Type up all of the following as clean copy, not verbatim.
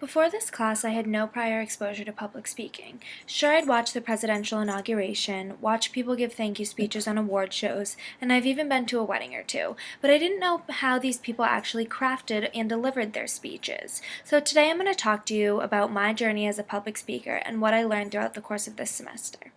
Before this class, I had no prior exposure to public speaking. Sure, I'd watched the presidential inauguration, watched people give thank you speeches on award shows, and I've even been to a wedding or two, but I didn't know how these people actually crafted and delivered their speeches. So today I'm going to talk to you about my journey as a public speaker and what I learned throughout the course of this semester.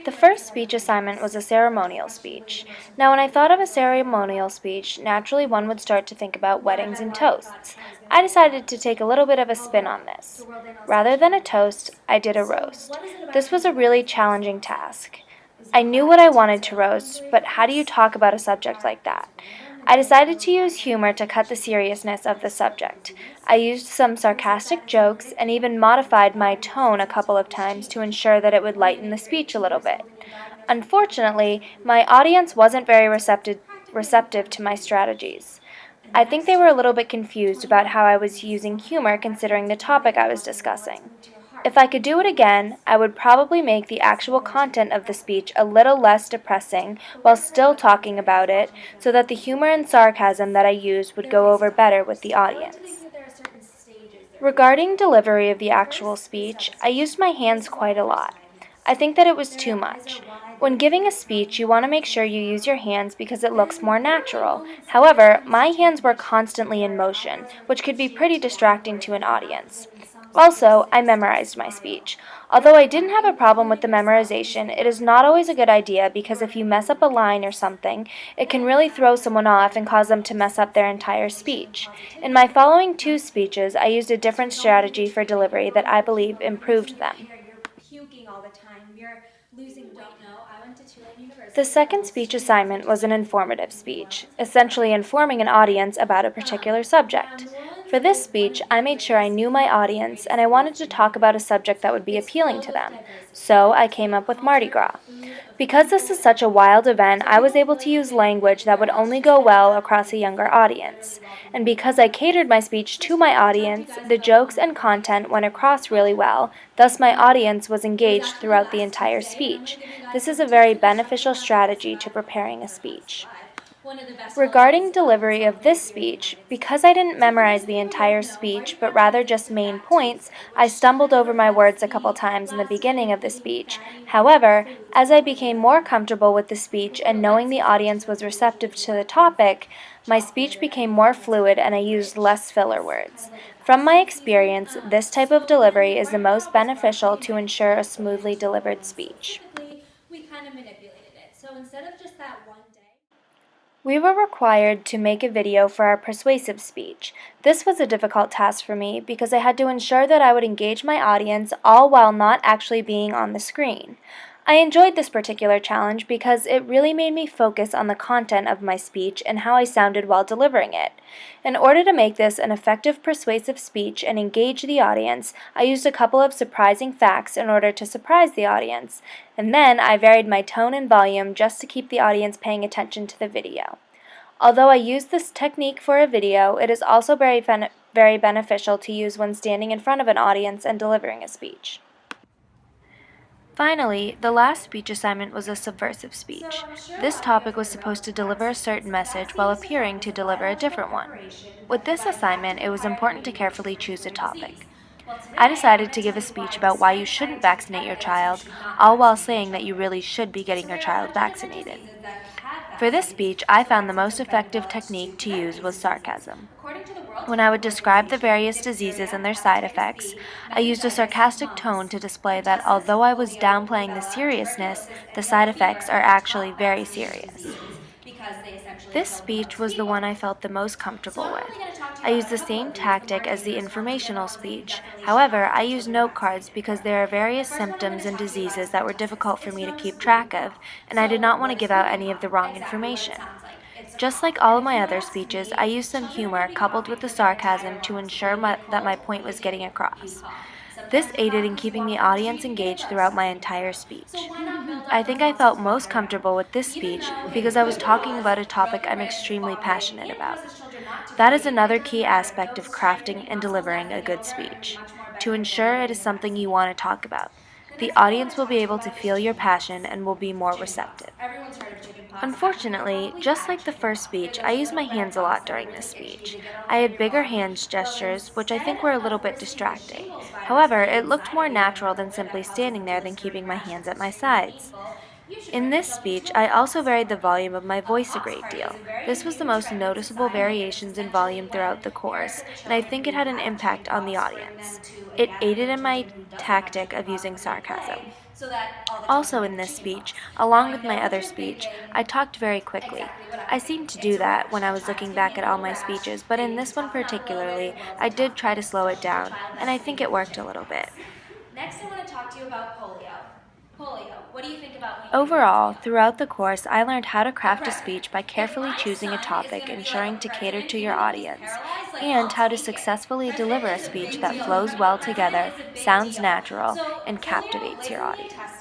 The first speech assignment was a ceremonial speech. Now, when I thought of a ceremonial speech, naturally one would start to think about weddings and toasts. I decided to take a little bit of a spin on this. Rather than a toast, I did a roast. This was a really challenging task. I knew what I wanted to roast, but how do you talk about a subject like that? I decided to use humor to cut the seriousness of the subject. I used some sarcastic jokes and even modified my tone a couple of times to ensure that it would lighten the speech a little bit. Unfortunately, my audience wasn't very receptive to my strategies. I think they were a little bit confused about how I was using humor considering the topic I was discussing. If I could do it again, I would probably make the actual content of the speech a little less depressing while still talking about it so that the humor and sarcasm that I used would go over better with the audience. Regarding delivery of the actual speech, I used my hands quite a lot. I think that it was too much. When giving a speech, you want to make sure you use your hands because it looks more natural. However, my hands were constantly in motion, which could be pretty distracting to an audience. Also, I memorized my speech. Although I didn't have a problem with the memorization, it is not always a good idea because if you mess up a line or something, it can really throw someone off and cause them to mess up their entire speech. In my following two speeches, I used a different strategy for delivery that I believe improved them. The second speech assignment was an informative speech, essentially informing an audience about a particular subject. For this speech, I made sure I knew my audience and I wanted to talk about a subject that would be appealing to them, so I came up with Mardi Gras. Because this is such a wild event, I was able to use language that would only go well across a younger audience. And because I catered my speech to my audience, the jokes and content went across really well, thus my audience was engaged throughout the entire speech. This is a very beneficial strategy to preparing a speech. Regarding delivery of this speech, because I didn't memorize the entire speech but rather just main points, I stumbled over my words a couple times in the beginning of the speech. However, as I became more comfortable with the speech and knowing the audience was receptive to the topic, my speech became more fluid and I used less filler words. From my experience, this type of delivery is the most beneficial to ensure a smoothly delivered speech. We were required to make a video for our persuasive speech. This was a difficult task for me because I had to ensure that I would engage my audience all while not actually being on the screen. I enjoyed this particular challenge because it really made me focus on the content of my speech and how I sounded while delivering it. In order to make this an effective persuasive speech and engage the audience, I used a couple of surprising facts in order to surprise the audience, and then I varied my tone and volume just to keep the audience paying attention to the video. Although I used this technique for a video, it is also very beneficial to use when standing in front of an audience and delivering a speech. Finally, the last speech assignment was a subversive speech. This topic was supposed to deliver a certain message while appearing to deliver a different one. With this assignment, it was important to carefully choose a topic. I decided to give a speech about why you shouldn't vaccinate your child, all while saying that you really should be getting your child vaccinated. For this speech, I found the most effective technique to use was sarcasm. When I would describe the various diseases and their side effects, I used a sarcastic tone to display that although I was downplaying the seriousness, the side effects are actually very serious. This speech was the one I felt the most comfortable with. I used the same tactic as the informational speech. However, I used note cards because there are various symptoms and diseases that were difficult for me to keep track of, and I did not want to give out any of the wrong information. Just like all of my other speeches, I used some humor coupled with the sarcasm to ensure that my point was getting across. This aided in keeping the audience engaged throughout my entire speech. I think I felt most comfortable with this speech because I was talking about a topic I'm extremely passionate about. That is another key aspect of crafting and delivering a good speech, to ensure it is something you want to talk about. The audience will be able to feel your passion and will be more receptive. Unfortunately, just like the first speech, I used my hands a lot during this speech. I had bigger hand gestures, which I think were a little bit distracting. However, it looked more natural than simply standing there than keeping my hands at my sides. In this speech, I also varied the volume of my voice a great deal. This was the most noticeable variations in volume throughout the course, and I think it had an impact on the audience. It aided in my tactic of using sarcasm. Also, in this speech, along with my other speech, I talked very quickly. I seemed to do that when I was looking back at all my speeches, but in this one particularly, I did try to slow it down, and I think it worked a little bit. Next, I want to talk to you about polio. Polio, what do you think about when you hear Overall, polio? throughout the course, I learned how to craft a Present. speech by If carefully my choosing a son is topic, going to be like a ensuring to cater president, to your even though he's audience, paralyzed, like and I'll how to take it. successfully President deliver a is a speech big that deal. flows Remember, well president together, is a big sounds deal. natural, So and polio captivates your literally audience. attests